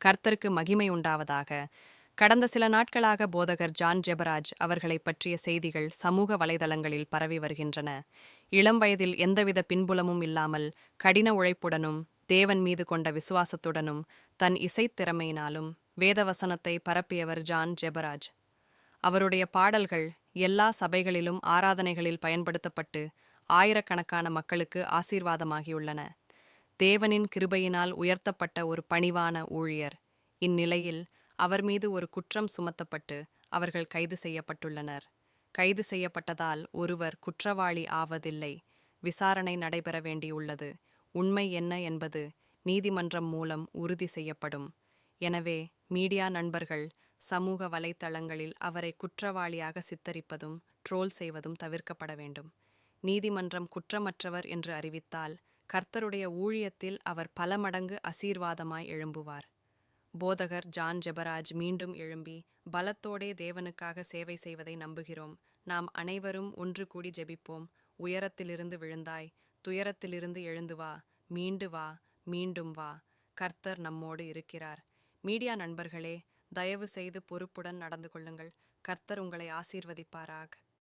கர்த்தருக்கு மகிமை உண்டாவதாக. கடந்த சில நாட்களாக போதகர் ஜான் ஜெபராஜ் அவர்களை பற்றிய செய்திகள் சமூக வலைதளங்களில் பரவி வருகின்றன. இளம் வயதில் எந்தவித பின்புலமும் இல்லாமல் கடின உழைப்புடனும் தேவன் மீது கொண்ட விசுவாசத்துடனும் தன் இசைத்திறமையினாலும் வேதவசனத்தை பரப்பியவர் ஜான் ஜெபராஜ். அவருடைய பாடல்கள் எல்லா சபைகளிலும் ஆராதனைகளில் பயன்படுத்தப்பட்டு ஆயிரக்கணக்கான மக்களுக்கு ஆசீர்வாதமாகியுள்ளன. தேவனின் கிருபையினால் உயர்த்தப்பட்ட ஒரு பணிவான ஊழியர். இந்நிலையில் அவர் மீது ஒரு குற்றம் சுமத்தப்பட்டு அவர்கள் கைது செய்யப்பட்டுள்ளனர். கைது செய்யப்பட்டதால் ஒருவர் குற்றவாளி ஆவதில்லை. விசாரணை நடைபெற வேண்டியுள்ளது. உண்மை என்ன என்பது நீதிமன்றம் மூலம் உறுதி செய்யப்படும். எனவே மீடியா நண்பர்கள் சமூக வலைத்தளங்களில் அவரை குற்றவாளியாக சித்தரிப்பதும் ட்ரோல் செய்வதும் தவிர்க்கப்பட வேண்டும். நீதிமன்றம் குற்றமற்றவர் என்று அறிவித்தால் கர்த்தருடைய ஊழியத்தில் அவர் பல மடங்கு ஆசீர்வாதமாய் எழும்புவார். போதகர் ஜான் ஜெபராஜ் மீண்டும் எழும்பி பலத்தோடே தேவனுக்காக சேவை செய்வதை நம்புகிறோம். நாம் அனைவரும் ஒன்று கூடி ஜெபிப்போம். உயரத்திலிருந்து விழுந்தாய், துயரத்திலிருந்து எழுந்து வா, மீண்டு வா, மீண்டும் வா. கர்த்தர் நம்மோடு இருக்கிறார். மீடியா நண்பர்களே, தயவு செய்து பொறுப்புடன் நடந்து கொள்ளுங்கள். கர்த்தர் உங்களை ஆசீர்வதிப்பாராக.